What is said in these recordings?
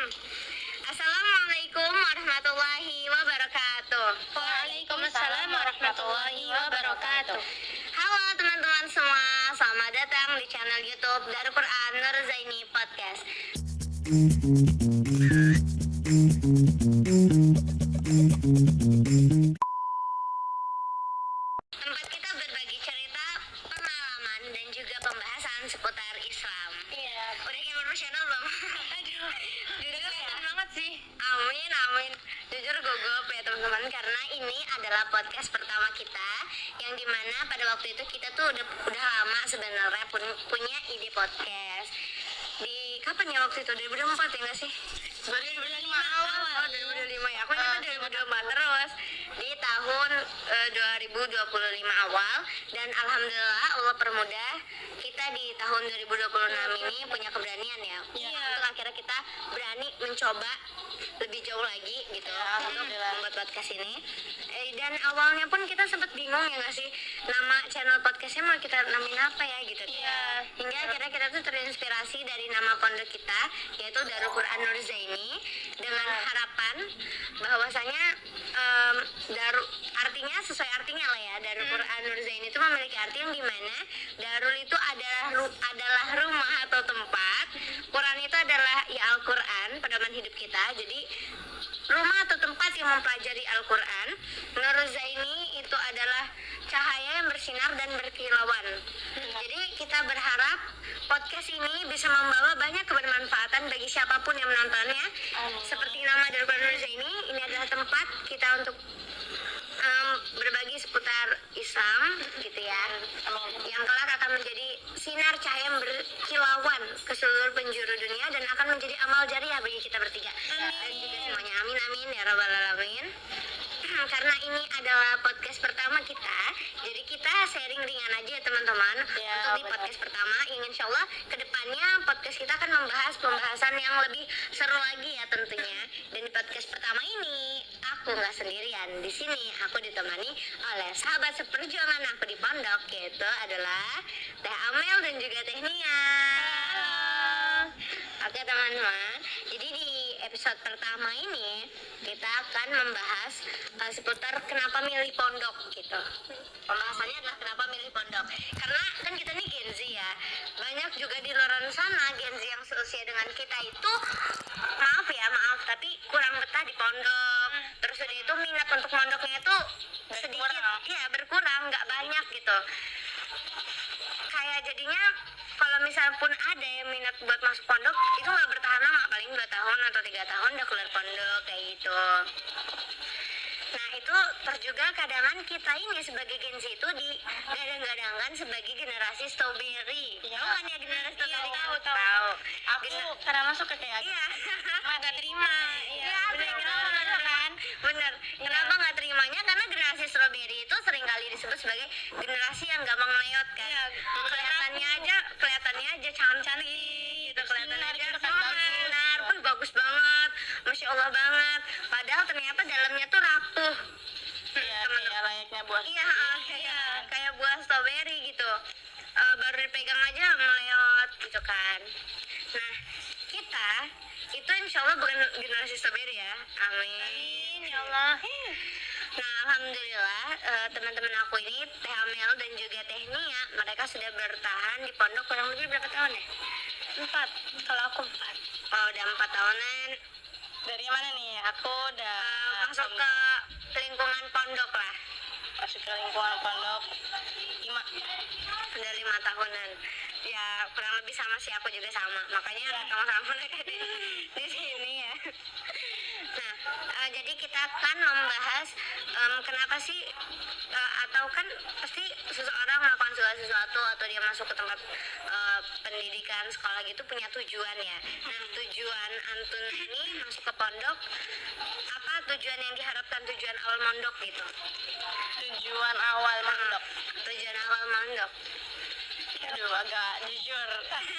Assalamualaikum warahmatullahi wabarakatuh. Waalaikumsalam warahmatullahi wabarakatuh. Halo teman-teman semua, selamat datang di channel YouTube Darul Quran Nur Zaini Podcast. Tempat kita berbagi cerita, pengalaman, dan juga pembahasan seputar Islam. Iya. Udah kayak profesional belum? Aduh, jujur kelihatan banget sih. Amin. Jujur gugup ya teman-teman, karena ini adalah podcast pertama kita, yang dimana pada waktu itu kita tuh udah lama sebenarnya punya ide podcast. Di kapan ya waktu itu? 2004 ya nggak sih? 2005 awal. Oh, 2005 ya. Aku ingat 2024 terus di tahun 2025 awal, dan alhamdulillah Allah permudah kita di tahun 2026 ini punya keberanian ya. Iya. Untuk akhirnya kita berani mencoba lebih jauh lagi gitu Ya, untuk alhamdulillah. membuat podcast ini. Dan awalnya pun kita sempat bingung ya nggak sih, nama channel podcastnya mau kita namain apa ya gitu. Iya. Hingga akhirnya kita tuh terinspirasi dari nama pondok kita, yaitu Darul Quran Nur Zaini, dengan harapan bahwasanya artinya sesuai artinya lah ya. Darul Quran Nur Zaini itu memiliki arti yang dimana Darul itu adalah rumah atau tempat, Quran itu adalah ya Al-Quran, pedoman hidup kita. Jadi rumah atau tempat yang mempelajari Al-Quran. Nur Zaini itu adalah cahaya yang bersinar dan berkilauan. Jadi kita berharap podcast ini bisa membawa banyak kebermanfaatan bagi siapapun yang menontonnya. Seperti nama Darul Quran Nur Zaini, ini adalah tempat kita untuk berbagi seputar Islam gitu ya, yang kelak akan menjadi sinar cahaya yang berkilauan ke seluruh penjuru dunia dan akan menjadi amal jariah bagi kita bertiga dan juga semuanya. Amin ya rabbal alamin. Karena ini adalah podcast pertama kita, jadi kita sharing ringan aja ya teman-teman. Ya, untuk di podcast pertama, yang insya Allah kedepannya podcast kita akan membahas pembahasan yang lebih seru lagi ya tentunya. Dan di podcast pertama ini aku nggak sendirian. Di sini aku ditemani oleh sahabat seperjuangan aku di pondok, yaitu adalah Teh Amel dan juga Teh Nia. Oke teman-teman, jadi di episode pertama ini kita akan membahas seputar kenapa milih pondok gitu. Pembahasannya adalah kenapa milih pondok. Karena kan kita nih Gen Z ya, banyak juga di luar sana Gen Z yang seusia dengan kita itu maaf tapi kurang betah di pondok. Terus udah itu minat untuk pondoknya itu sedikit, berkurang, nggak banyak gitu. Kayak jadinya kalau misal pun ada yang minat buat masuk pondok, itu nggak bertahan lama, paling 2 tahun atau 3 tahun udah keluar pondok kayak gitu. Nah itu juga kadangan kita ini sebagai Gen Z itu digadang-gadangkan sebagai generasi strawberry. Iya. Tahu kan ya generasi strawberry? Tahu. Tahu. Aku karena masuk ke kayak Iya. nggak terima. Iya, bener kan? Bener. Kenapa nggak terimanya? Karena generasi strawberry itu seringkali disebut sebagai generasi yang gampang melewat kan. Iya, Kelihatannya aja cantik gitu, kelihatannya aja gitu kan, benar, bagus banget, masya Allah banget. Padahal ternyata dalamnya tuh rapuh. Iya, kayak layaknya buah. Iya, kayak buah strawberry gitu. Baru dipegang aja melewat gitu kan. Nah, kita itu insya Allah bukan generasi strawberry ya. Amin. Ya Allah. Nah, alhamdulillah teman-teman aku ini Teh Amel dan juga Teh Nia, mereka sudah bertahan di pondok kurang lebih berapa tahun ya? 4. Kalau aku 4. Oh, udah 4 tahunan. Dari mana nih? Aku udah Masuk ke lingkungan pondok lah. masuk ke lingkungan pondok 5. Udah 5 tahunan. Ya kurang lebih sama sih, aku juga sama. Makanya sama-sama mereka di sini ya. Nah, jadi kita akan membahas kenapa sih atau kan pasti seseorang melakukan sesuatu atau dia masuk ke tempat pendidikan sekolah gitu punya tujuan ya. Nah, tujuan antun ini masuk ke pondok, apa tujuan yang diharapkan, tujuan awal mondok gitu? Tujuan awal mondok. Tujuan awal mondok. Aduh, agak jujur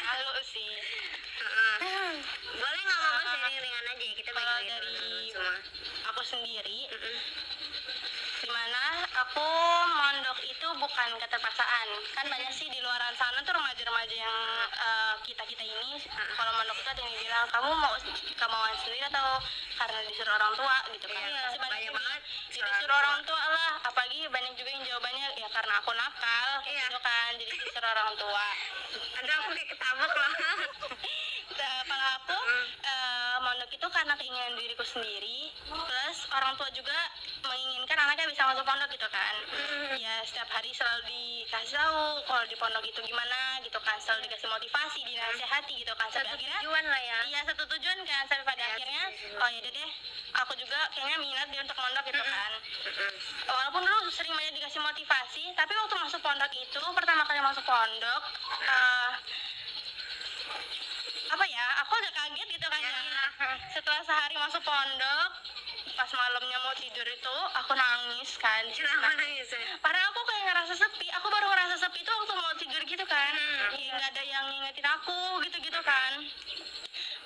malu sih. Boleh nggak mau sharing ringan aja ya, kita Kalau bagi dari semua. aku sendiri, dimana Aku mondok itu bukan keterpaksaan. Kan banyak sih di luar sana tuh remaja-remaja yang kita-kita ini kalau mondok itu ada yang bilang kamu mau kemauan sendiri atau karena disuruh orang tua gitu kan. Iya, Pasti banyak yang banget disuruh orang tua lah, apalagi banyak juga yang jawabannya ya karena aku nakal kayak Iya. gitu kan. Jadi disuruh orang tua. Ada aku kayak ketabok loh. Kalau aku mondok itu karena keinginan diriku sendiri, plus orang tua juga menginginkan anaknya bisa masuk pondok gitu kan. Ya setiap hari selalu dikasih tahu kalau di pondok itu gimana gitu kan, selalu dikasih motivasi, dinasehati gitu kan, sampai Satu akhirnya tujuan lah ya. iya satu tujuan kan, sampai pada Iya, akhirnya setuju. oh ya deh aku juga kayaknya minat dia untuk mondok gitu kan. Mm-mm. Walaupun dulu sering banyak dikasih motivasi, tapi waktu masuk pondok itu pertama kali masuk pondok apa ya, aku agak kaget gitu kan ya. Setelah sehari masuk pondok, pas malamnya mau tidur itu aku nangis kan. Kenapa nangis ya? Padahal aku kayak ngerasa sepi, aku baru ngerasa sepi itu waktu mau tidur gitu kan. Iya, nggak ada yang ngingetin aku gitu-gitu kan.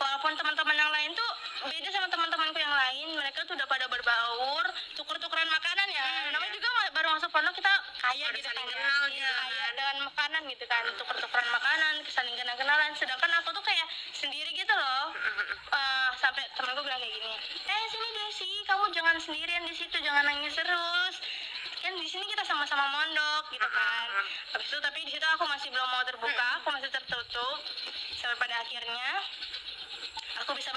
Walaupun teman-teman yang lain tuh beda sama teman-temanku yang lain, mereka tuh udah pada berbaur, tuker-tukeran makanan ya. Namanya juga baru masuk pondok kita kaya Baru gitu saling kan. kenal Iya, gitu kaya kan. dengan makanan gitu kan, tuker-tukeran makanan, saling kenal-kenalan. Sedangkan aku tuh kayak sendiri gitu loh. Sampai temanku bilang kayak gini, sini Desi, kamu jangan sendirian di situ, jangan nangis terus. Kan di sini kita sama-sama mondok gitu kan. Habis itu tapi di situ aku masih belum mau terbuka, aku masih tertutup. Sampai pada akhirnya aku bisa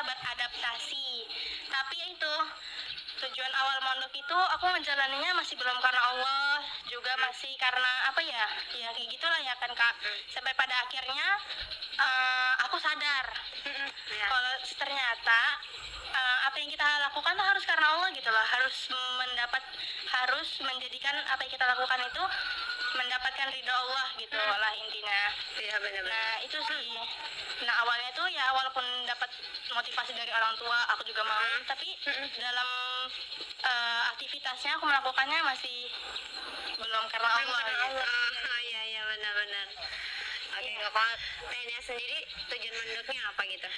beradaptasi. Tapi ya itu tujuan awal mondok itu aku menjalaninya masih belum karena Allah, juga masih karena apa ya, ya kayak gitulah ya kan Kak. Sampai pada akhirnya aku sadar Ya. kalau ternyata apa yang kita lakukan tuh harus karena Allah gitu loh, harus menjadikan apa yang kita lakukan itu mendapatkan ridho Allah gitu lah intinya. Iya benar-benar. Nah itu sih. Nah awalnya tuh ya walaupun dapat motivasi dari orang tua aku juga mau, tapi dalam aktivitasnya aku melakukannya masih belum karena Allah. Gitu. Oh iya iya benar-benar. Oke, kalau Tanya sendiri tujuan mondoknya apa gitu?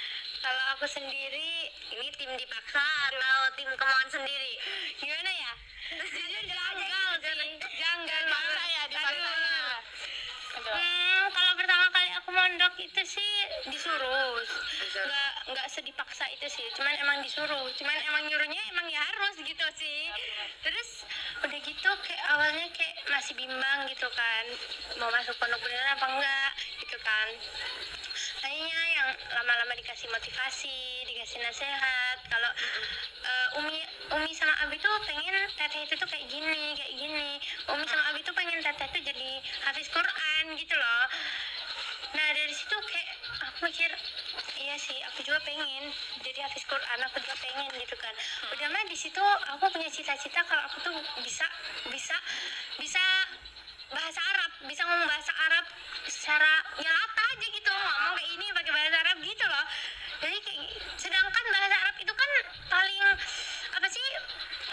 Kalau aku sendiri ini tim dipaksa atau tim kemauan sendiri? Gimana ya? Jujur janggal sih, janggal Dipaksa banget. ya, dipaksa. Aduh. Kalau pertama kali aku mondok itu sih disuruh, nggak sedipaksa itu sih, cuman emang disuruh, cuman emang nyuruhnya emang ya harus gitu sih. Terus udah gitu kayak awalnya kayak masih bimbang gitu kan, mau masuk pondok beneran apa enggak gitu kan. Kayaknya yang lama-lama dikasih motivasi, dikasih nasihat. Kalau Umi sama Abi tuh pengen teteh itu tuh kayak gini, kayak gini. Umi sama Abi tuh pengen teteh tuh jadi hafiz Quran gitu loh. Nah dari situ kayak aku mikir, iya sih aku juga pengen jadi hafiz Quran, aku juga pengen gitu kan. Udah mah di situ aku punya cita-cita kalau aku tuh bisa bisa bahasa Arab, bisa ngomong bahasa Arab secara nyata aja gitu, ngomong kayak ini pakai bahasa Arab gitu loh. Jadi kayak, sedangkan bahasa Arab itu kan paling apa sih,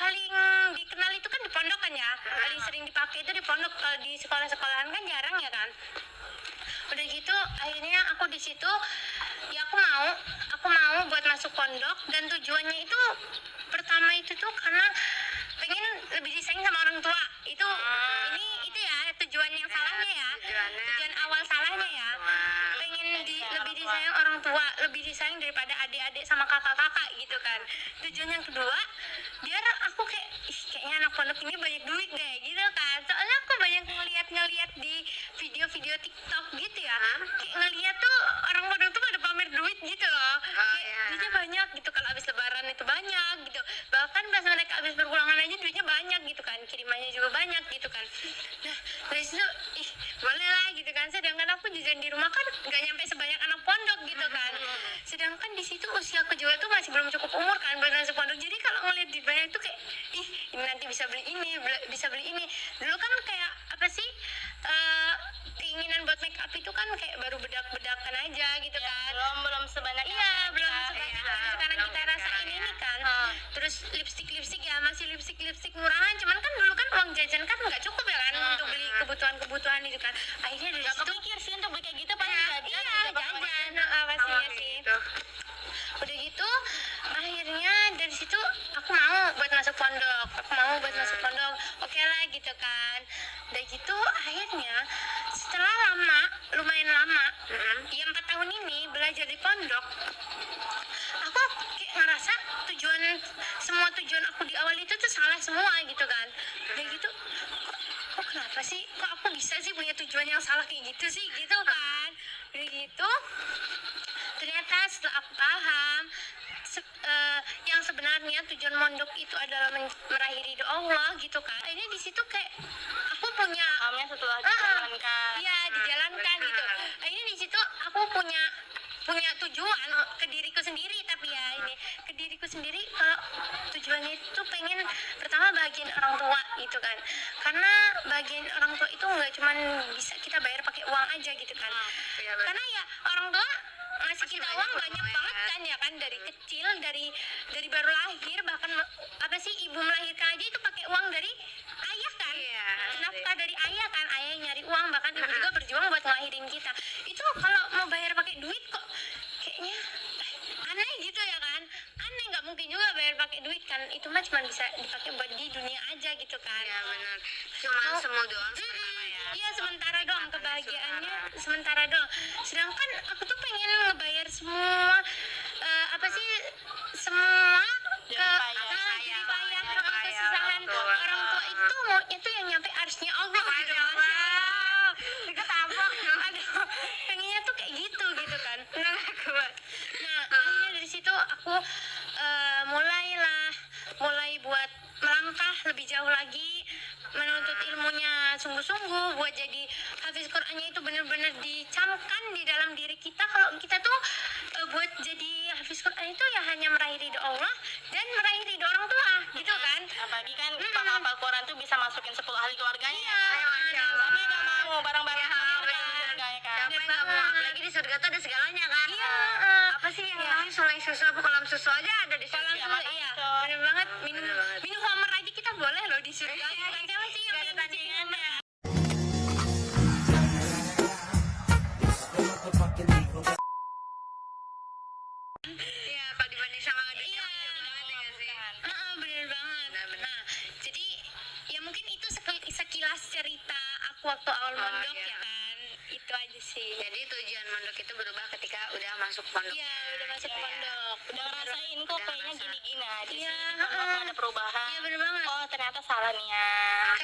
paling dikenal itu kan di pondok kan ya, paling sering dipakai itu di pondok. Kalau di sekolah-sekolahan kan jarang ya kan. Udah gitu akhirnya aku di situ ya aku mau buat masuk pondok, dan tujuannya itu pertama itu tuh karena pengen lebih disayang sama orang tua. Itu itu ya tujuan yang salahnya ya, tujuan awal salahnya ya, pengen lebih disayang orang tua, lebih disayang daripada adik-adik sama kakak-kakak gitu kan. Tujuan yang kedua biar aku kayak kayaknya anak pondok ini banyak duit deh gitu kan, soalnya aku banyak ngeliat di video-video TikTok gitu ya, kayak ngeliat tuh orang pondok tuh pada pamer duit gitu loh, kayak duitnya banyak gitu, kalau habis lebaran itu banyak gitu, bahkan pas mereka habis berpulangan aja duitnya banyak gitu kan, kirimannya juga banyak gitu kan. Nah dari situ boleh lah gitu kan, sedangkan aku jajan di rumah kan nggak nyampe sebanyak anak pondok gitu kan, sedangkan di situ usia aku juga tuh masih belum cukup umur kan buat masuk pondok. Jadi kalau ngeliat di banyak tuh kayak ini nanti bisa beli ini, bisa beli ini. Dulu kan kayak apa sih, keinginan buat make up itu kan kayak baru bedak-bedakan aja gitu kan, belum sebanyak belum sebanyak sekarang kita rasain ini kan. Terus lipstick ya, masih lipstick murahan, cuman kan dulu kan uang jajan kan nggak cukup ya kan untuk beli kebutuhan itu kan. Akhirnya dari Gak situ kepikir sih untuk beli kayak gitu, paling jajan jajan pastinya sih. Udah gitu akhirnya dari situ aku mau buat masuk pondok, dari pondok, aku kayak ngerasa semua tujuan aku di awal itu tuh salah semua gitu kan. Udah gitu kok kenapa sih, kok aku bisa sih punya tujuan yang salah kayak gitu sih gitu kan. Udah gitu ternyata setelah aku paham yang sebenarnya tujuan mondok itu adalah meraih ridho Allah gitu kan. Ini di situ kayak aku punya pahamnya setelah dijalankan. iya dijalankan gitu. Ini di situ aku punya tujuan ke diriku sendiri, tapi ya ini ke diriku sendiri kalau tujuannya itu pengen pertama bagian orang tua gitu kan, karena bagian orang tua itu nggak cuman bisa kita bayar pakai uang aja gitu kan. Iya, betul. Karena ya orang tua ngasih Masih kita banyak uang banyak uangnya. banget kan ya kan, dari kecil, dari baru lahir, bahkan apa sih ibu melahirkan aja itu pakai uang dari ayah kan. Iya, Nafkah dari ayah kan, ayah yang nyari uang, bahkan ibu juga berjuang buat ngelahirin kita. Itu kalau mau bayar pakai duit kok kayaknya aneh gitu ya kan. Aneh, nggak mungkin juga bayar pakai duit kan, itu mah cuma bisa dipakai buat di dunia aja gitu kan. Iya benar, cuma semu doang sementara ya. Iya sementara doang, kebahagiaannya sementara doang. Sedangkan aku tuh pengen ngebayar semua apa sih, semua Jerih payah. kesusahan orang tua itu maunya tuh yang nyampe arsnya Allah gitu kan. Aduh, pengennya tuh kayak gitu kan. Nah akhirnya dari situ aku mulai buat melangkah lebih jauh lagi, menuntut ilmunya sungguh-sungguh, buat jadi hafiz Qur'annya itu benar-benar dicamkan di dalam diri kita. Kalau kita tuh buat jadi hafiz Qur'an itu ya hanya meraih ridho Allah dan meraih ridho orang tua gitu kan. Apalagi kan penghafal Quran tuh bisa masukin 10 ahli keluarganya. Iya, Tapi nggak mau barang-barang Iya, ahli bener. keluarganya kan. Siapa yang nggak mau, apalagi di surga tuh ada segalanya kan. Iya, Apa sih yang namanya sungai susu apa kolam susu aja ada di surga. Kolam susu, iya, bener banget. Minum homer aja kita boleh loh di surga. Bukan siapa sih yang minum tandingannya. Iya, kalau dibanding sama dunia Iya, jauh banget ya nggak sih? bener banget. Benar-benar. Nah, jadi ya mungkin itu sekilas cerita aku waktu awal mondok iya. ya kan. Itu aja sih. Jadi tujuan mondok itu berubah ketika udah masuk pondok. Iya, udah masuk pondok. Udah ngerasain kok Udah kayaknya ngerasa. gini-gini aja Iya, sih. Pondok ada perubahan. Iya, bener banget. Oh ternyata salah niat.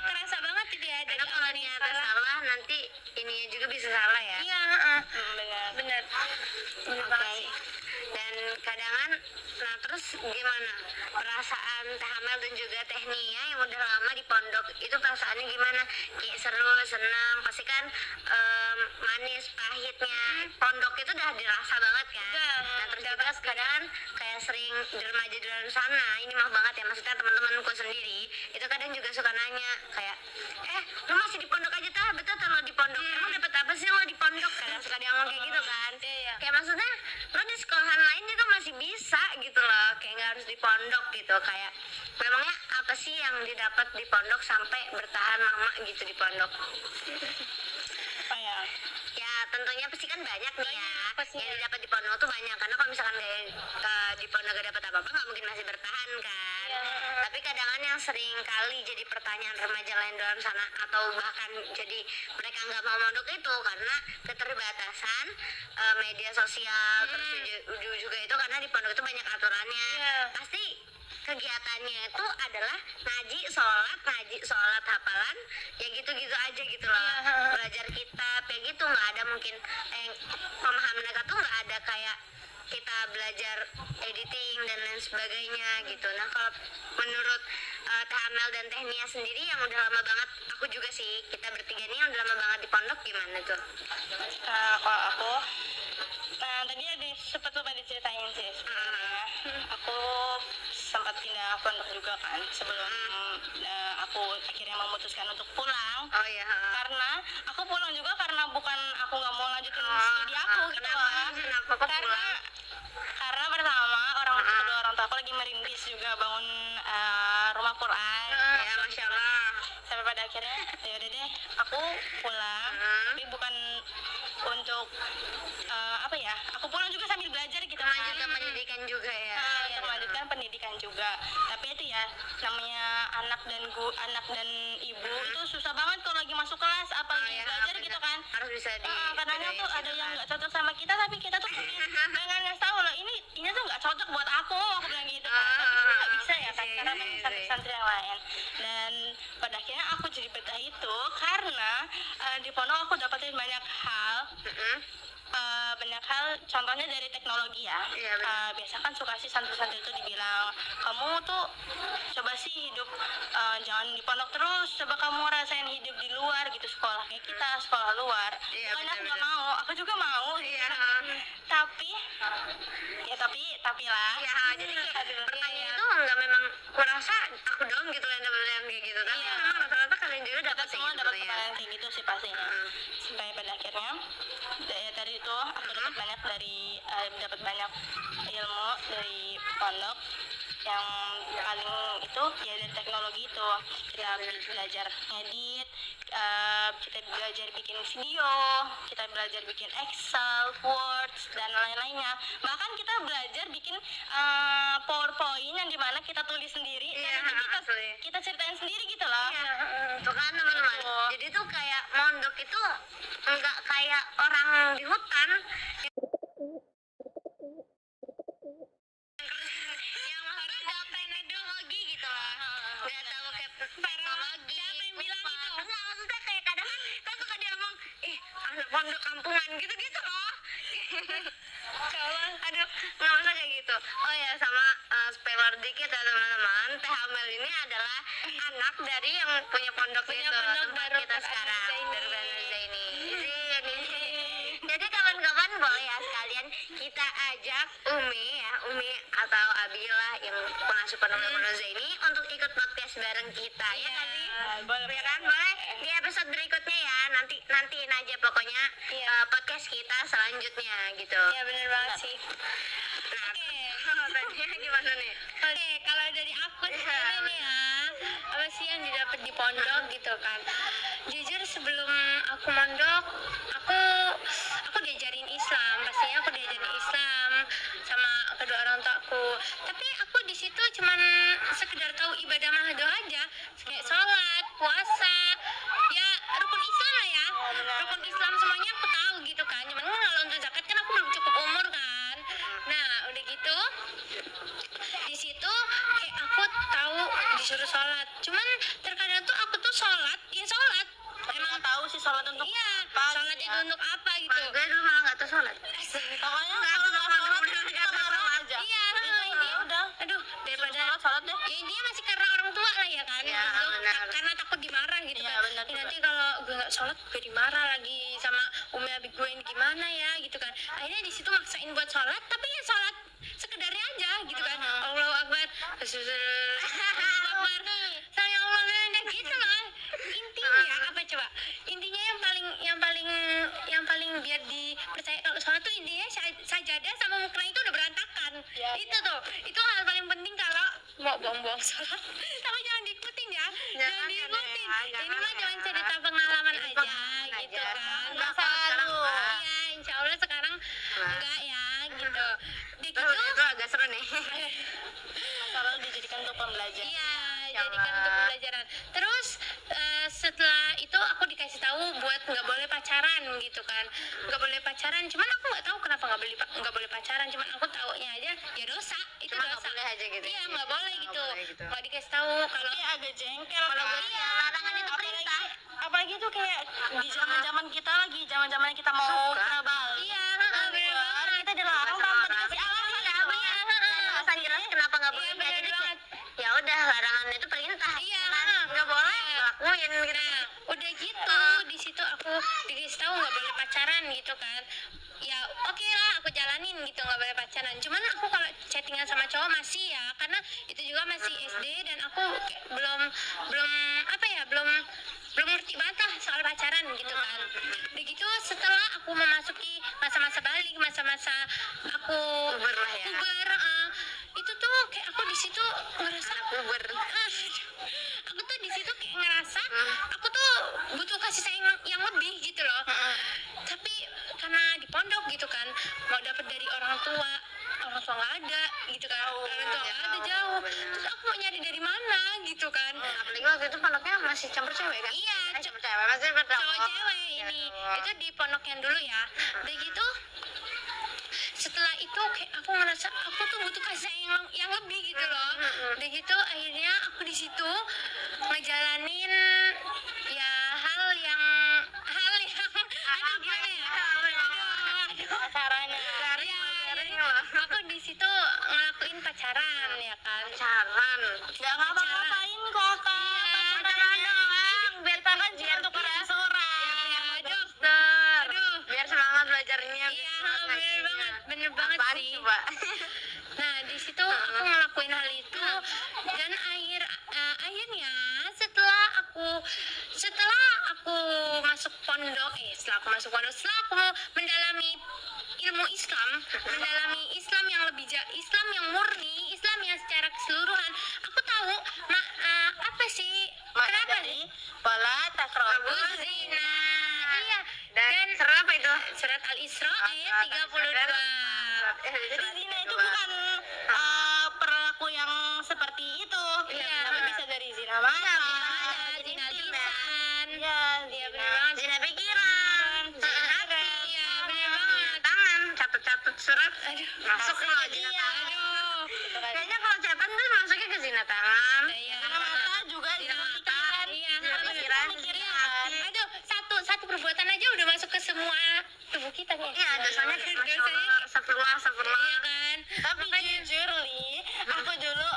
Kerasa banget itu ya dari Karena kalau awal yang niatnya salah. salah nanti ininya juga bisa salah ya. Iya, Benar. bener. Bener Oke. banget sih. Dan kadangan, nah terus gimana perasaan Teh Amel dan juga Teh Nia yang udah lama di pondok itu perasaannya gimana? Kayak seru, senang, pasti kan manis, pahitnya pondok itu udah dirasa banget kan. Nah terus juga kadang kayak sering di remaja di luar sana, ini maaf banget ya, maksudnya teman-temanku sendiri itu kadang juga suka nanya kayak, lu masih di pondok aja tah, betul tuh lo di pondok, emang dapat apa sih lo di pondok? Kadang suka dia ngomong kayak gitu kan. Iya. Kayak maksudnya lo di sekolahan lain juga masih bisa gitu loh, kayak nggak harus di pondok gitu. Kayak memangnya apa sih yang didapat di pondok sampai bertahan lama gitu di pondok? Apa ya? Ya tentunya pasti kan banyak nih ya, pastinya. yang didapat di pondok tuh banyak, karena kalau misalkan di pondok gak dapat apa-apa nggak mungkin masih bertahan kan. Iya. Tapi kadang yang sering kali jadi pertanyaan remaja lain dalam sana atau bahkan jadi mereka nggak mau mondok itu karena keterbatasan media sosial, terus juga itu karena di pondok itu banyak aturannya. Iya. Pasti kegiatannya itu adalah ngaji sholat hafalan ya gitu-gitu aja gitu loh. Iya. Belajar kitab ya gitu, nggak ada mungkin pemahaman mereka tuh nggak ada kayak kita belajar editing dan lain sebagainya gitu. Nah kalau menurut Teh Amel dan Teh Nia sendiri yang udah lama banget, aku juga sih, kita bertiga ini yang udah lama banget di pondok, gimana tuh? Kalau aku, tadi ada sempat lupa diceritain sih sebenarnya. Aku sempat pindah pondok juga kan sebelum aku akhirnya memutuskan untuk pulang. Oh iya. Karena aku pulang juga karena bukan aku nggak mau lanjutin studi aku gitu loh. Kenapa kok pulang? Karena pertama kedua orang tua aku lagi merintis juga bangun rumah Quran. Ya Masya Allah. Sampai pada akhirnya ya udah deh aku pulang, tapi bukan untuk apa ya, aku pulang juga sambil belajar gitu kan. Melanjutkan pendidikan juga ya. Untuk melanjutkan pendidikan juga, tapi itu ya ya namanya anak dan ibu itu susah banget kalau lagi masuk kelas apalagi belajar gitu kan. Harus bisa di Kadang-kadang tuh ada yang nggak cocok sama kita tapi kita tuh pengen ngasih tahu loh ini tuh nggak cocok buat aku bilang gitu kan. Tapi itu nggak bisa ya kan karena kan santri-santri yang lain. Dan pada akhirnya aku jadi betah itu karena di pondok aku dapetin banyak hal. Contohnya dari teknologi ya. Iya, benar. Biasa kan suka sih santri-santri itu dibilang kamu tuh coba sih hidup jangan di pondok terus, coba kamu rasain hidup di luar gitu, sekolah kayak kita sekolah luar. Iya, Bukannya aku nggak benar-benar. mau, aku juga mau Iya. tapi lah Iya, jadi kayak Aduh, pertanyaan iya. itu nggak memang kurasa aku doang gitu yang dapet yang kayak gitu, tapi Iya. memang rata-rata kalian juga kita dapat semua dapat pertanyaan kayak gitu sih pastinya. Sampai pada akhirnya dari itu aku dapat banyak ilmu dari pondok. Yang paling itu ya dari teknologi itu kita belajar ngedit, kita belajar bikin video, kita belajar bikin Excel, Word dan lain-lainnya. Bahkan kita belajar bikin PowerPoint yang dimana kita tulis sendiri Iya, dan nanti asli. kita ceritain sendiri gitu loh. Iya, tuh kan teman-teman. Gitu. Jadi tuh kayak mondok itu nggak kayak orang di hutan yang harus dapat teknologi gitu lah. Nggak tahu kayak teknologi. Siapa yang bilang gitu? Enggak, maksudnya kayak kadang kan suka dia ngomong, ih anak pondok kampungan gitu-gitu loh. Aduh, nggak usah kayak gitu. Oh ya, sama spoiler dikit ya teman-teman, Teh Amel ini adalah anak dari yang punya pondok Punya itu, pondok tempat Darul kita Quran sekarang, Zaini. Darul Quran Zaini. Jadi kawan-kawan boleh ya sekalian kita ajak Umi atau Abila yang pengasuh pondok Darul Quran Zaini untuk ikut podcast bareng kita, ya kan sih? Boleh. Ya kan, boleh di episode berikutnya ya, nantiin aja pokoknya podcast kita selanjutnya gitu. Iya bener banget sih. Nah, tadinya gimana nih? Oke, kalau dari aku sendiri nih ya, apa sih yang didapat di pondok gitu kan? Jujur sebelum aku mondok, aku diajarin Islam, pastinya aku diajarin Islam sama kedua orang tuaku. Tapi aku di situ cuman sekedar tahu ibadah mahdoh aja, kayak sholat, puasa, ya rukun Islam lah ya. Rukun Islam semuanya aku tahu gitu kan. Cuman kalau untuk zakat kan aku belum cukup umur kan. Nah, udah gitu di situ kayak aku tahu disuruh sholat, cuman terkadang tuh aku tuh sholat Emang tahu sih sholat untuk iya apa sholat gitu itu ya. untuk apa gitu. Gue dulu malah nggak tahu sholat. Pokoknya Nggak kalau tahu nggak sholat udah kita nggak tahu marah sholat. aja. Iya Ya udah. aduh daripada Sholat deh. ya intinya masih karena orang tua lah ya kan. Iya, Gitu. benar. Karena takut dimarah gitu Iya, kan. benar Ih, nanti kalau gue nggak sholat gue dimarah lagi sama umi abi gue ini gimana ya gitu kan. Akhirnya di situ maksain buat sholat, tapi ya sholat sekedarnya aja gitu kan. Allahu Akbar, Allahu Akbar, sayang Allah gitu loh. Intinya apa coba? Intinya yang paling biar dipercaya kalau sholat tuh intinya sajadah sama mukena itu udah berantakan. Ya, Itu hal paling penting kalau mau buang-buang sholat. Tapi jangan diikutin ya. Jangan diikutin. Ini mah cuma cerita pengalaman aja gitu kan. Masa lalu. Iya, insya Allah sekarang enggak ya gitu. Udah gitu. Itu agak seru nih. Masalah dijadikan untuk pembelajaran. Iya, Ya jadikan Allah. untuk pembelajaran. Terus setelah itu aku dikasih tahu buat nggak boleh pacaran gitu kan, nggak boleh pacaran. Cuman aku nggak tahu kenapa nggak boleh pacaran. Cuman aku taunya aja ya dosa, itu Cuma nggak dosa. boleh aja gitu. Iya nggak boleh Nggak gitu. boleh gitu. Nggak dikasih tahu kalau Tapi agak jengkel Kalau kan. gue iya, larangan itu perintah. Apalagi tuh kayak di zaman-zaman kita lagi, zaman-zaman kita mau Suka. ke Bali. iya bener banget. Kita dilarang tanpa dikasih alasan Ada apa ya? Alasan jelas kenapa nggak boleh. Iya, bener Jadi banget. ya udah, larangan itu perintah. Iya, kan? Nggak boleh Iya. lakuin gitu. Nah, udah gitu di situ aku dikasih tahu nggak boleh pacaran gitu kan. Ya oke lah aku jalanin gitu, nggak boleh pacaran. Cuman aku kalau chattingan sama cowok masih ya, karena itu juga masih SD dan aku kayak belum apa ya belum ngerti banget lah soal pacaran gitu kan. Begitu setelah aku memasuki masa-masa balik, masa-masa aku Puber lah ya. puber, itu tuh kayak aku di situ ngerasa Puber. aku tuh di situ kayak ngerasa aku tuh butuh kasih sayang yang lebih gitu loh. Tapi karena di pondok gitu kan mau dapat dari orang tua tua nggak ada gitu kan, orang tua nggak ada jauh, terus aku mau nyari dari mana gitu kan. Apalagi waktu itu pondoknya masih campur cewek kan? Iya, Campur cewek masih berdua. cowok cewek ini itu di pondok yang dulu ya. Udah gitu setelah itu kayak aku ngerasa aku tuh butuh kasih sayang yang lebih gitu loh. Udah gitu akhirnya aku di situ ngejalanin ya hal yang aduh gimana ya, aduh Caranya. Iya, aku di situ ngelakuin pacaran ya kan. Pacaran. Nggak ngapa-ngapain kok kak, pacaran doang. Biar kan cuma tukeran surat. Aduh. Biar semangat belajarnya. Iya, bener banget Apaan sih. coba? Nah di situ aku ngelakuin hal itu dan akhirnya setelah aku masuk pondok, setelah aku mendalami ilmu Islam, mendalami Islam yang lebih Islam yang murni, Islam yang secara keseluruhan, aku tahu apa sih kenapa Dari pola takrobus. zina. Iya, Dan surat apa itu? surat Al-Isra ayat 32. Jadi zina itu bukan perilaku yang seperti itu. Iya. Tapi bisa dari zina mata, Zina lisan. Iya, Iya, zina. bener banget. Zina pikiran. Zina hati. Iya, bener banget. Tangan, catat surat. Aduh. Masuk Masuk loh ke zina dia. tangan. Aduh. Kayaknya kalau cetan tuh masuknya ke zina tangan. Iya. Zina mata juga, Zina zina mata. pikiran. Iya, Zina pikiran, pikiran. zina hati. Aduh, satu perbuatan aja udah masuk ke semua tubuh kita nih. Iya, dosanya Dosanya astagfirullah. iya kan. Tapi jujur Li, aku dulu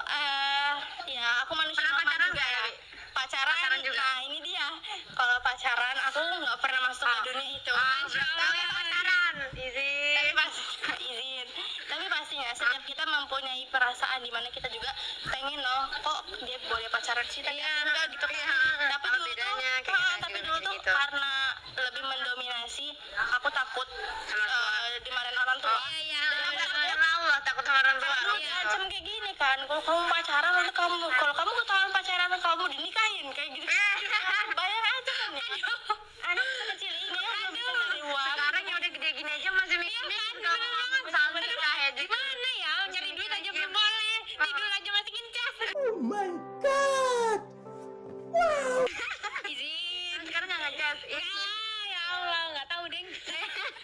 ya aku manusia Pernah normal pacaran juga nggak, ya. Li? Pacaran, Pacaran juga? Nah ini dia. Kalau pacaran aku nggak pernah masuk ke dunia itu. Tapi pacaran. Tapi pasti izin. Tapi pastinya setiap kita mempunyai perasaan di mana kita juga pengen loh, kok dia boleh pacaran sih tapi Iya. enggak gitu kan. Iya. Tapi Apa dulu tuh, bedanya? Kayak kita tapi juga dulu tuh gitu. karena lebih mendominasi, aku takut Sama tua. dimarahin orang tua. Iya, iya. Dan aku takut Karena Allah takut sama orang tua. Lu diancam kayak gini kan, kalau kamu pacaran nanti kalau kamu ketahuan pacaran kamu dinikahin kayak gitu. Bayang aja kan ya. Anak kecil ini yang belum bisa cari uang. Sekarang yang udah gede gini aja masih mikirnya udah sama nikah ya. Jadi Gimana ya? Nyari duit aja belum boleh. Tidur aja masih kincas. Izin. sekarang nggak ngecas. Ya Allah, nggak tahu deng.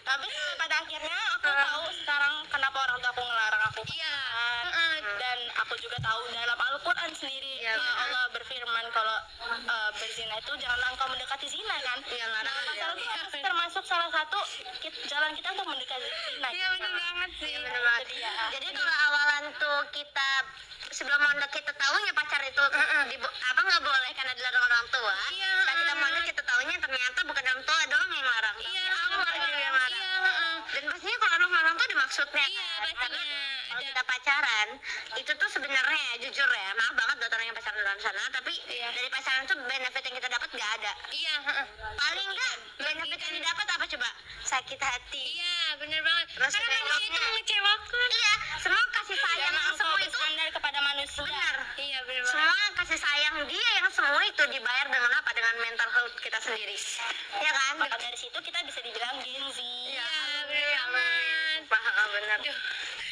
Tapi pada akhirnya aku tahu sekarang kenapa orang tua aku ngelarang aku Iya. pacaran. Dan aku juga tahu dalam Al-Quran sendiri Iya, benar. Allah berfirman kalau berzina itu janganlah engkau mendekati zina kan. Iya, larang. Nah, pasal itu termasuk salah satu jalan kita untuk mendekati zina. Iya bener banget sih. Iya, bener banget. Itu dia. Jadi kalau awalan tuh kita sebelum mondok kita tahunya pacar itu apa nggak boleh karena dilarang orang tua. Iya, Saat kita mondok kita tahunya ternyata bukan orang tua doang yang larang. Iya, Tapi Allah juga yang larang. Iya, Dan pastinya kalau orang tuh ada maksudnya. Iya, kan? pastinya Kalau ada. kita pacaran itu tuh sebenarnya ya, jujur ya, maaf banget buat orang yang pacaran di luar sana, tapi Iya. dari pacaran tuh benefit yang kita dapat nggak ada. Iya, Paling nggak benefit yang didapat apa coba? Sakit hati. iya, bener banget. Terus Karena manusia itu nengoknya. mengecewakan. Iya, semua kasih sayang Jangan engkau semua itu bersandar kepada manusia. benar. Iya, bener banget. Semua kasih sayang dia yang semua itu dibayar dengan apa? Dengan mental health kita sendiri. Ya kan? Maka dari situ kita bisa dibilang Gen Z. Iya, bener banget. Paham benar. Aduh.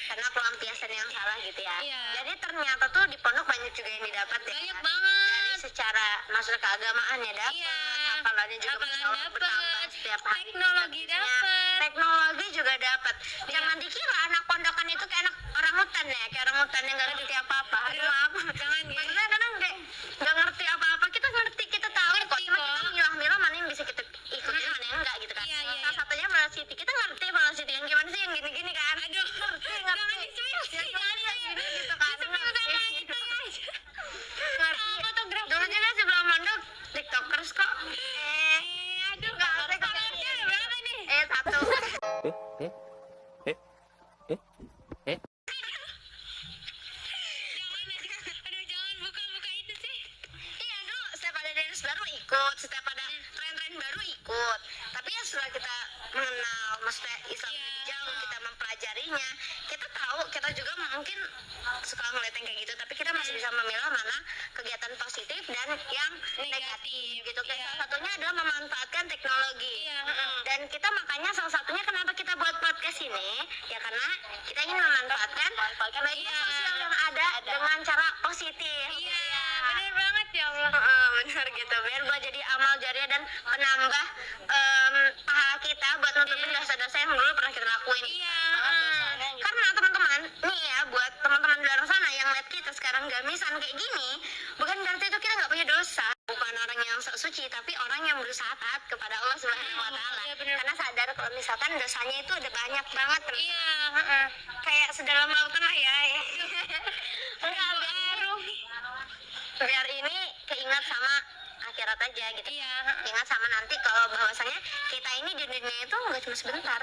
Karena pelampiasan yang salah gitu ya. Iya. Jadi ternyata tuh di pondok banyak juga yang didapat ya. Banyak kan? banget. Dari secara maksudnya keagamaan ya dapat. Iya. Hafalannya juga Hafalan Masya Allah dapet. bertambah setiap hari. Teknologi Belajarnya. dapet. Teknologi juga dapat. Jangan dikira anak pondokan itu kayak anak orang hutan ya, kayak orang hutan yang nggak ngerti apa-apa. Aduh maaf. Jangan ya. Maksudnya kadang kayak nggak ngerti apa-apa. Kita ngerti, kita tahu kok. Ngerti Cuma kok. kita milah-milah mana yang bisa kita ikutin, mana yang enggak gitu kan. Iya, iya, Salah iya. satunya velocity. Kita ngerti velocity yang gimana sih yang gini-gini kan. Aduh, Ngerti, jangan ngerti. disuil sih, Ya, jangan yang disuil. gini gitu kan. Disuil sama Ngerti. itu aja. Ngerti. Sama fotografer. Dulu juga sebelum mondok tiktokers kok. Aduh, Nggak, saya nggak followersnya ada berapa nih? satu. Aduh, jangan buka-buka itu sih. Iya dulu setiap ada dance baru ikut, setiap ada tren-tren baru ikut. Tapi ya setelah kita mengenal, maksudnya Islam Iya. lebih jauh, kita mempelajarinya, kita tahu, kita juga mungkin suka ngeliat yang kayak gitu, tapi kita masih bisa memilah mana kegiatan positif dan yang negatif gitu. Kayak Iya. salah satunya adalah memanfaatkan teknologi. Iya, heeh. Dan kita makanya salah satunya kenapa kita buat podcast ini, ya karena kita ingin memanfaatkan manfaatkan media sosial yang ada dengan cara positif. Iya, bener banget ya Allah. Bener gitu, biar buat jadi amal jariah dan penambah pahala kita buat nutupin dosa-dosa yang dulu pernah kita lakuin. Iya, dosanya gitu. Karena teman-teman, nih ya, buat teman-teman di luar sana yang lihat kita sekarang gamisan kayak gini, bukan berarti itu kita nggak punya dosa. Bukan orang yang sok suci, tapi orang yang berusaha taat kepada Allah Subhanahu Wa Taala. Iya, bener. Karena sadar kalau misalkan dosanya itu ada banyak banget, Iya, kayak sedalam lautan lah ya. Enggak, biar ini keingat sama akhirat aja gitu. Iya, Ingat sama nanti kalau bahwasanya kita ini di dunia itu nggak cuma sebentar.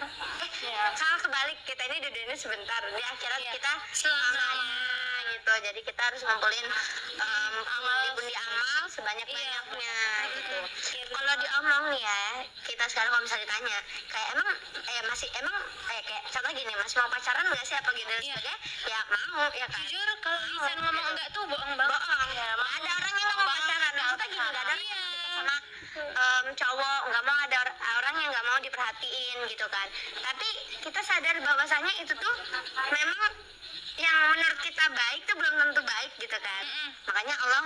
Iya. Salah kebalik, kita ini di dunia sebentar, di akhirat Iya. kita selamanya gitu. Jadi kita harus ngumpulin pundi-pundi amal sebanyak-banyaknya gitu. Kalau diomong nih ya, kita sekarang kalau misalnya ditanya, kayak kayak contoh gini, Mas mau pacaran nggak sih apa gitu dan sebagainya? Ya mau, ya kan. jujur kalau Lisan ngomong enggak tuh bohong banget. Bohong. Ada orang yang nggak mau pacaran, maksudnya gini, nggak ada orang yang deket sama cowok, nggak mau ada orang yang nggak mau diperhatiin gitu kan. Tapi kita sadar bahwasanya itu tuh memang yang menurut kita baik tuh belum tentu baik gitu kan. Makanya Allah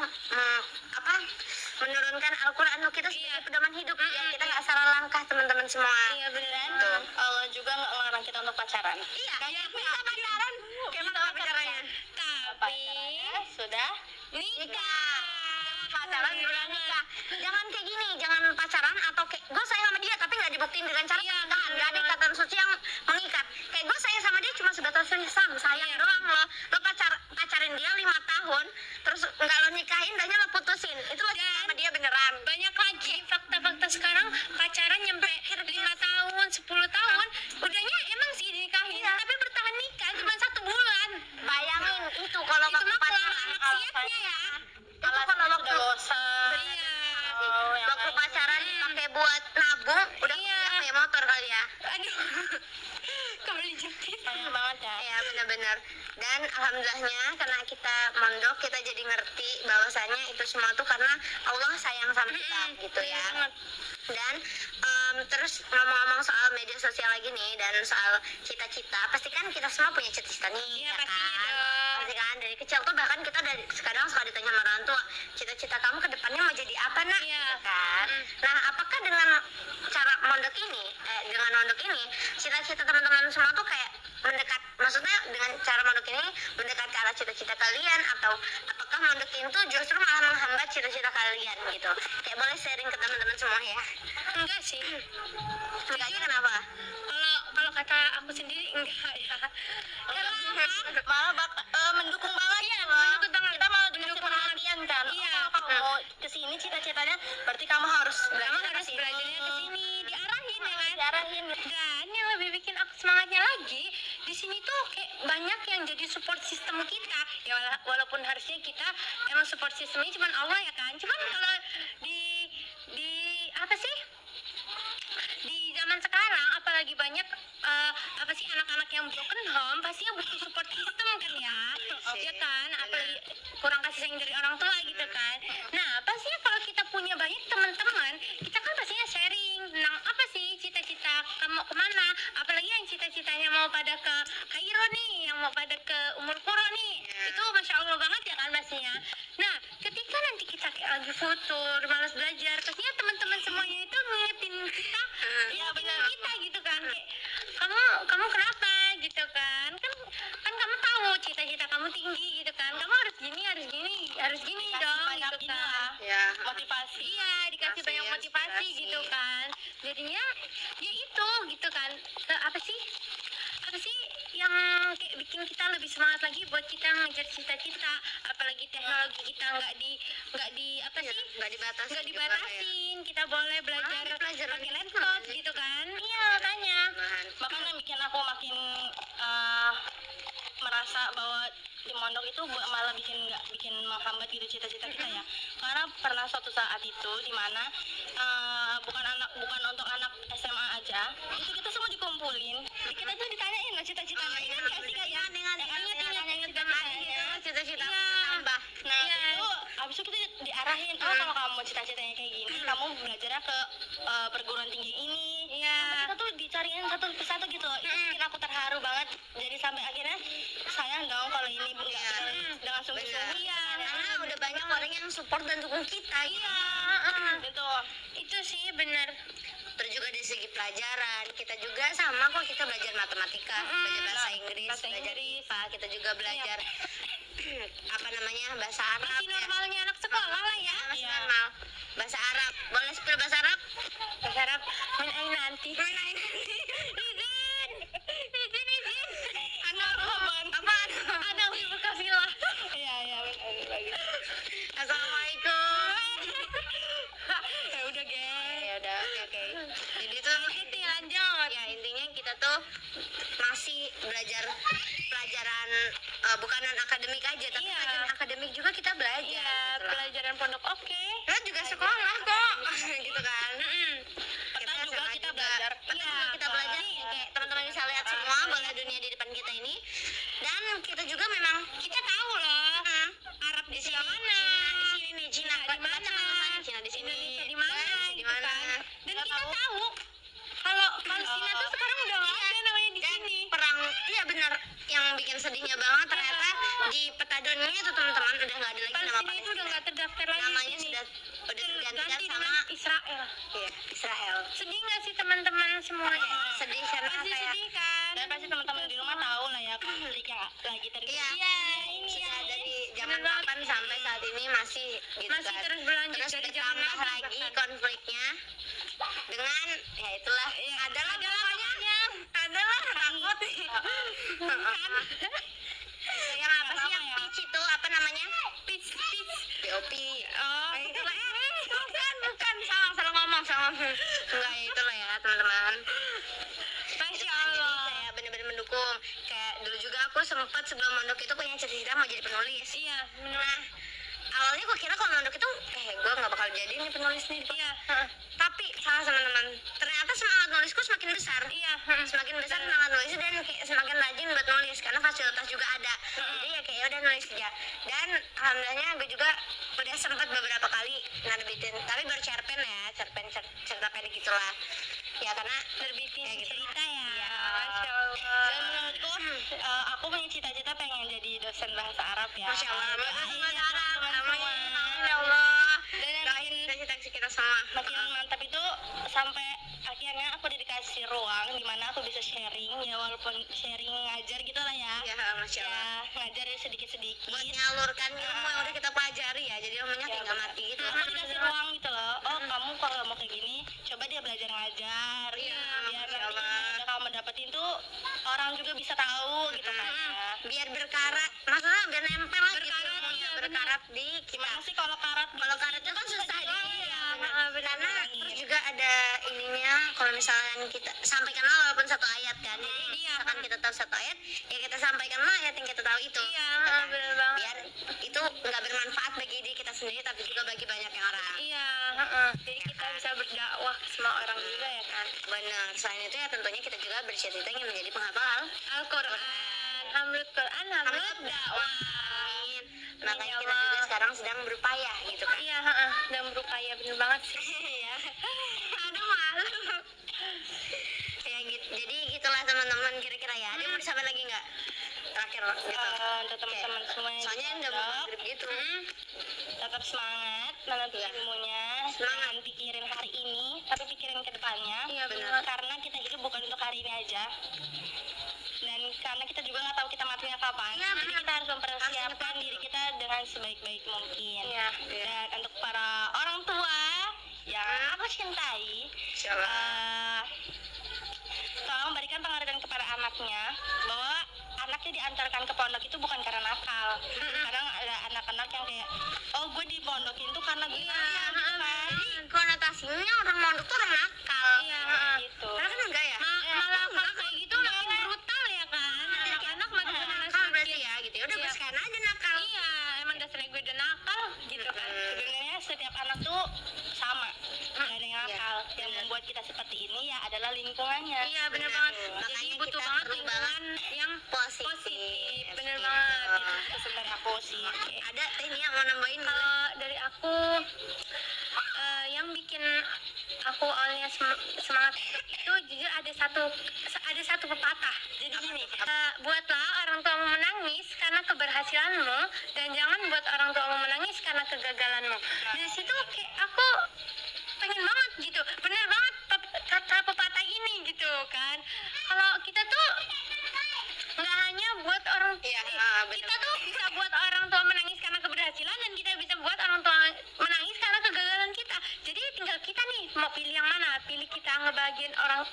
menurunkan Al-Quran untuk kita sebagai pedoman hidup biar kita nggak salah langkah, teman-teman semua. Iya, beneran. Tuh, Allah juga nggak melarang kita untuk pacaran. Iya, bisa pacaran. Gimana pacarannya? Tapi Sudah Nikah. Pacaran belum nikah. Jangan kayak gini, jangan pacaran atau kayak gue sayang sama dia tapi nggak dibuktiin dengan cara pernikahan. Nggak ada ikatan suci yang mengikat. Kayak gue sayang sama dia cuma sebatas sayang doang lo pacarin dia 5 tahun terus nggak lo nikahin, dahnya lo putusin. Itu lo sayang sama dia beneran. banyak lagi fakta-fakta sekarang pacaran nyampe 5 tahun, 10 tahun, udahnya emang sih dinikahin, tapi bertahan nikah cuma 1 bulan. Bayangin itu kalau Itu waktu mah pacaran. maksiatnya ya. Itu kalau waktu sudah bosan. Iya. waktu pacaran dipakai buat nabung, udah Iya. punya motor kali ya. Aduh. Kembali jepit. Sayang banget ya. Ya benar-benar. Dan alhamdulillahnya karena kita mondok, kita jadi ngerti bahwasanya itu semua tuh karena Allah sayang sama kita gitu ya. Dan terus ngomong-ngomong soal media sosial lagi nih dan soal cita-cita, pasti kan kita semua punya cita-cita nih, Iya, ya pastinya kan? dong. Pasti kan dari kecil tuh bahkan kita dari sekarang suka ditanya sama orang tua, cita-cita kamu ke depannya mau jadi apa nak? Iya. Gitu kan? Nah, apakah dengan cara mondok ini, cita-cita teman-teman semua tuh kayak mendekat, maksudnya dengan cara mondok ini mendekat ke arah cita-cita kalian, atau apakah mondok ini tuh justru malah menghambat cita-cita kalian gitu? Kayak boleh sharing ke teman-teman semua ya. Enggak sih. Enggaknya kenapa? Kalau kata aku sendiri enggak ya. Malah mendukung banget. Iya, loh. mendukung banget. Kita malah dikasih Mendukung perhatian kan. Iya. Oh, kalau mau kesini cita-citanya berarti kamu harus Kamu harus kesini. belajarnya ke sini, diarahin ya kan? Diarahin. Dan yang lebih bikin aku semangatnya lagi, di sini tuh kayak banyak yang jadi support system kita. Ya walaupun harusnya kita emang support systemnya cuma Allah ya kan. Cuman kalau di apa sih? Di zaman sekarang apalagi banyak anak-anak yang broken home pastinya butuh support system kan ya. Ya kan, apalagi kurang kasih sayang dari orang tua gitu kan. Nah, pastinya kalau kita punya banyak teman-teman, kita kan pastinya sharing tentang apa sih cita-cita kamu kemana, apalagi yang cita-citanya mau pada ke Kairo nih, yang mau pada ke Umur Qura nih, itu masya Allah banget ya kan pastinya. Nah, ketika nanti kita kayak lagi futur, malas belajar, pastinya teman-teman semuanya itu ngingetin kita, Iya, benar. kita gitu kan, kayak kamu kenapa gitu kan kamu tahu cita-cita kamu tinggi gitu kan, kamu harus gini dong Banyak gitu ini kan. lah. Ya. Motivasi. Iya, dikasih banyak motivasi gitu kan. Jadinya ya itu gitu kan. Apa sih yang kayak bikin kita lebih semangat lagi buat kita ngejar cita-cita, apalagi teknologi kita nggak di apa sih Nggak dibatasin. nggak dibatasin, kita boleh belajar pelajaran pakai itu laptop gimana sih? gitu kan. Iya, makanya Bahkan yang bikin aku makin merasa bahwa di mondok itu malah nggak bikin menghambat gitu cita-cita kita ya. Karena pernah suatu saat itu di mana bukan untuk anak SMA aja, itu kita semua dikumpulin, kita tuh ditanyain lah cita-citanya. Ingat nggak sih kak ya? Ingat Cita-cita Iya. tambah. Nah Iya. itu abis itu kita diarahin, oh kalau kamu cita-citanya kayak gini, kamu belajarnya ke perguruan tinggi ini. Iya. Kita tuh dicariin satu persatu gitu. Itu bikin aku terharu banget. Jadi sampai akhirnya sayang dong kalau ini dengan sungguh-sungguh ya. Karena udah banyak orang yang support dan dukung kita gitu. Gitu. Itu sih benar. Terus juga dari segi pelajaran kita juga sama kok, kita belajar matematika, belajar bahasa Inggris, bahasa belajar Inggris. IPA, kita juga belajar apa namanya bahasa Arab. Masih ya. normalnya anak sekolah lah ya. Masih Iya. normal. Bahasa Arab, boleh spill bahasa Arab? Bahasa Arab min aina anti. Anak Bekasilah. Iya, iya, benar lagi. Assalamualaikum. Ya udah, geng. Ya udah, oke. Jadi tuh Lanjut. ya intinya kita tuh masih belajar pelajaran bukan non akademik aja, tapi Iya. pelajaran akademik juga kita belajar. Iya, gitu loh. pelajaran pondok oke. Lo juga sekolah kok, gitu kan? Peta juga SMA kita belajar. Peta Iya, juga kita Kak. belajar nih, kayak teman-teman bisa lihat semua bola dunia di depan kita ini. Dan kita juga memang kita tahu loh, Arab di sini, mana? Cina di sini nih, Cina Cina di mana? Cina di sini, Indonesia di mana? Indonesia di Gitu mana? kan. Dan Nggak kita tahu. tahu kalau Palestina tuh sekarang udah nggak ada namanya di Dan sini. perang, iya benar, yang bikin sedihnya banget ternyata di peta dunia itu teman-teman udah nggak ada lagi nama Palestina itu udah Palestina. nggak terdaftar lagi Namanya di sini. sudah tergantikan Ganti sama nama Israel. iya, Israel. Sedih nggak sih teman-teman semuanya? Sedih karena Pasti kayak sedih kan? Dan pasti teman-teman di rumah tahu lah ya konflik yang lagi terjadi. iya, sudah dari zaman Bener banget. kapan sampai saat ini masih gitu Masih kan. terus berlanjut Terus dari zaman bertambah Nabi lagi bahkan. konfliknya dengan ya itulah adalah pokoknya adalah takut yang apa sih yang pitch itu apa namanya pitch POP itulah bukan salah ngomong enggak itulah ya teman-teman. Masya Jadi Allah. saya benar-benar mendukung. Kayak dulu juga aku sempat sebelum mondok itu punya cita-cita mau jadi penulis. Iya, Nah, awalnya gue kira kalau mondok itu gue nggak bakal jadi nih penulis nih. iya, Tapi salah teman-teman, ternyata semangat nulisku semakin besar. iya, Semakin besar semangat nulis dan kayak semakin rajin buat nulis karena fasilitas juga ada. Jadi ya kayak udah nulis aja. Dan alhamdulillahnya gue juga udah sempat beberapa kali nerbitin, tapi baru cerpen ya, cerita pendek gitulah. Ya karena terbitin kayak gitu. cerita ya. Iya. Masya Dan Allah. menurutku aku punya cita-cita pengen jadi dosen bahasa Arab ya. Masya Allah, Doain Arab, ya teman-teman semua. amin ya Allah. Dan yang Doain cita-cita kita semua. makin mantap itu sampai akhirnya aku dikasih ruang di mana aku bisa sharing ya, walaupun sharing ngajar gitu lah ya. Ya, Masya Allah. Ya, ngajar ya sedikit-sedikit. Buat nyalurkan ilmu yang udah kita pelajari ya, jadi ilmunya kayak nggak mati gitu. Aku dikasih ruang gitu loh. Oh, kamu kalau mau kayak gini, coba dia belajar ngajar. Iya, Biar Masya nanti Allah. yang udah kamu dapetin tuh orang juga bisa tahu gitu kan ya. Biar berkarat, maksudnya biar nempel lah gitu Berkarat, ilmunya, iya, berkarat di kita. Gimana sih kalau karat? Kalau karat itu kan susah di Iya, karena terus juga ada ininya kalau misalnya kita sampaikanlah walaupun satu ayat kan, jadi misalkan kita tahu satu ayat ya kita sampaikanlah ayat yang kita tahu itu. Iya, gitu kan. bener banget. Biar itu nggak bermanfaat bagi diri kita sendiri tapi juga bagi banyak yang orang. Iya, jadi kita bisa berdakwah ke semua orang juga ya kan. Benar. Selain itu ya tentunya kita juga bercita-cita ingin menjadi penghafal Al-Quran, Hamlut Quran, Hamlut dakwah. Amin. Makanya Ya kita Allah. juga sekarang sedang berupaya gitu kan. Iya, dan berupaya bener banget sih. Iya. Aduh malu. Ya gitu. Jadi gitulah teman-teman kira-kira ya. Ada yang mau disampaikan lagi nggak? Terakhir gitu. Untuk teman-teman semua yang Soalnya di udah mau pondok, maghrib gitu. tetap semangat menuntut Iya. ilmunya, Semangat. jangan pikirin hari ini tapi pikirin ke depannya. Iya, benar. Karena kita hidup bukan untuk hari ini aja, dan karena kita juga nggak tahu kita matinya kapan. Iya, Jadi benar. kita harus mempersiapkan Harus diri kita dengan sebaik-baik mungkin. Iya. Dan untuk para orang tua yang aku cintai, Insyaallah. tolong berikan pengertian kepada anaknya bahwa anaknya diantarkan ke pondok itu bukan karena nakal. Kadang ada anak-anak yang kayak, oh gue di pondokin tuh karena gue Iya, gitu kan. jadi konotasinya orang mondok tuh orang nakal. Iya, Gitu. Padahal kan enggak ya? Malah kalau kayak gitu makin brutal ya kan. Anak-anak makin Nakal berarti ya gitu. Ya udah Iya. gue sekalian aja nakal. Iya, emang dasarnya gue udah nakal gitu kan. Sebenarnya setiap anak tuh sama, gak ada yang Iya, nakal. Yang membuat kita seperti ini ya adalah lingkungannya. Iya, bener Bener banget. tuh. Jadi Makanya butuh kita banget perlu lingkungan yang Positif. positif. Bener Gitu. banget. Itu sebenarnya aku sih. Ada teh nih yang mau nambahin nggak? Kalau dari aku yang bikin aku awalnya semangat itu jujur ada satu pepatah. Jadi gini, buatlah orang tuamu menangis karena keberhasilanmu dan jangan buat orang tuamu menangis karena kegagalanmu. Dari situ kayak aku pengen banget gitu, bener banget kata pepatah ini gitu kan. Kalau kita tuh nggak hanya buat orang kita tuh bisa buat orang tua menangis karena keberhasilan dan kita bisa buat orang tua menangis karena kegagalan kita. Jadi tinggal kita nih mau pilih yang mana, pilih kita ngebahagiain orang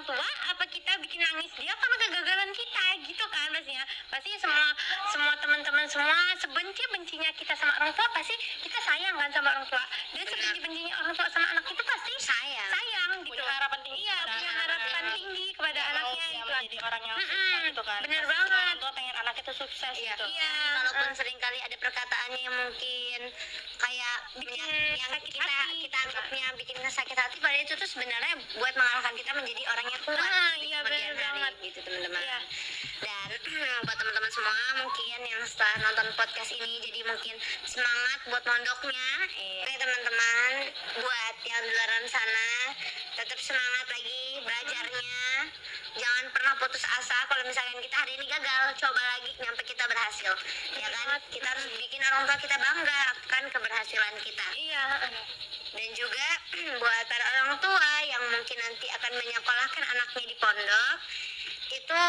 tua apa kita bikin nangis dia karena kegagalan kita gitu kan. Pastinya pasti semua teman-teman semua sebenci-bencinya kita sama orang tua pasti kita sayang kan sama orang tua, dan sebenci-bencinya orang tua sama anak itu pasti sayang gitu, Punya harapan tinggi punya harapan tinggi kepada anaknya gitu kan. menjadi orang yang sukses gitu kan. Bener Pasti banget. orang tua pengen anak itu sukses gitu. Iya. Walaupun seringkali ada perkataannya yang mungkin kayak yang sakit kita hati. anggapnya bikin sakit hati, padahal itu tuh sebenarnya buat mengarahkan kita menjadi orang yang kuat di Iya kemudian bener hari, banget. gitu teman-teman. Iya. Dan buat teman-teman semua mungkin yang setelah nonton podcast ini jadi mungkin semangat buat mondoknya. Oke teman-teman, buat yang di luar sana tetap semangat lagi belajarnya. Jangan pernah putus asa. Kalau misalkan kita hari ini gagal, coba lagi nyampe kita berhasil. Ya kan? Kita harus bikin orang tua kita bangga akan keberhasilan kita. Iya. Dan juga buat para orang tua yang mungkin nanti akan menyekolahkan anaknya di pondok, itu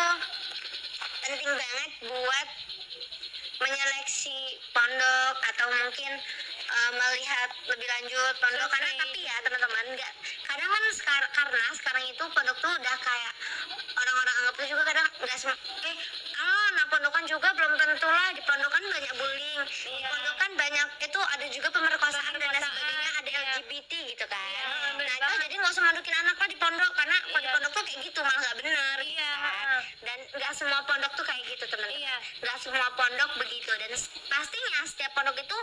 penting banget buat menyeleksi pondok atau mungkin melihat lebih lanjut pondok. Karena tapi ya teman-teman, nggak kadang kan karena sekarang itu pondok tuh udah kayak orang-orang anggap tuh juga kadang nggak anak pondokan juga belum tentu lah, di pondokan banyak bullying, di pondokan banyak itu ada juga pemerkosaan dan lain sebagainya, ada LGBT gitu kan. Nah itu jadi nggak usah masukin anak lah di pondok, karena kalau di pondok tuh kayak gitu malah nggak bener gitu kan. Dan nggak semua pondok tuh kayak gitu teman-teman, nggak semua pondok begitu, dan pastinya setiap pondok itu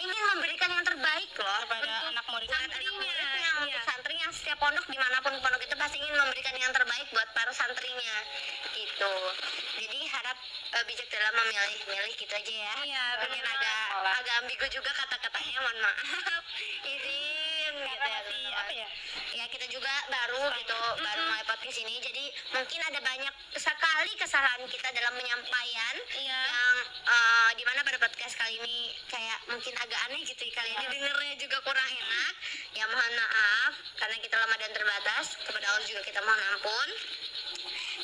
ingin memberikan yang terbaik loh Kepada anak muridnya. untuk santrinya. Setiap pondok dimanapun pondok itu pasti ingin memberikan yang terbaik buat para santrinya gitu. Jadi harap bijak dalam memilih gitu aja ya. Iya, Mungkin benar. agak ambigu juga kata-katanya, mohon maaf. Izin gitu ya. Apa ya? Ya kita juga baru gitu, baru mulai podcast ini, jadi mungkin ada banyak sekali kesalahan kita dalam penyampaian yang dimana pada podcast kali ini kayak mungkin agak aneh gitu kali ini dengernya juga kurang enak. Ya mohon maaf karena kita lemah dan terbatas, kepada Allah juga kita mohon ampun.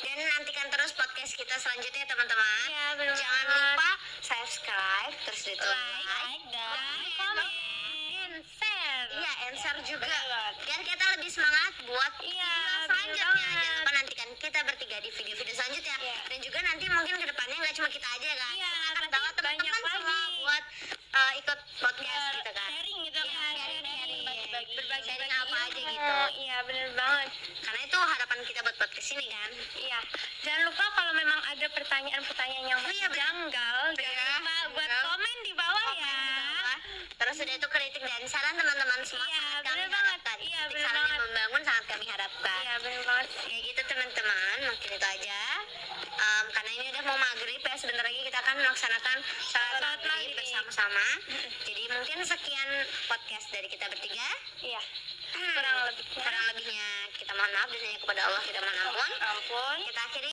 Dan nantikan terus podcast kita selanjutnya teman-teman. Iya, bener Jangan banget. lupa subscribe, terus di Like, dan comment, and share. Iya, and share juga. Bener. Biar kita lebih semangat buat Iya, video bener selanjutnya. banget. Jangan lupa nantikan kita bertiga di video-video selanjutnya. Iya. Dan juga nanti mungkin ke depannya nggak cuma kita aja kan. Iya, Kita akan pasti bawa teman-teman banyak semua lagi. buat ikut podcast gitu kan. Sharing gitu Iya, kan. sharing. Berbagi Sharing apa aja ilmu. gitu. Iya, bener banget. Karena itu harapan kita buat podcast ini kan. Iya. Jangan lupa kalau memang ada pertanyaan-pertanyaan yang Oh iya, bener. janggal, jangan lupa buat bener. komen di bawah ya. Terus udah itu kritik dan saran teman-teman semua Iya, sangat kami bener banget. harapkan. Iya, Kritik bener saran yang banget. membangun sangat kami harapkan. Iya, bener banget. Ya gitu teman-teman, mungkin itu aja. Karena ini udah mau maghrib ya, sebentar lagi kita akan melaksanakan salat maghrib bersama-sama. Jadi mungkin sekian podcast dari kita bertiga. Iya. Kurang lebihnya. Kurang lebihnya kita mohon maaf dan hanya kepada Allah kita mohon ampun. Ampun. Kita akhiri.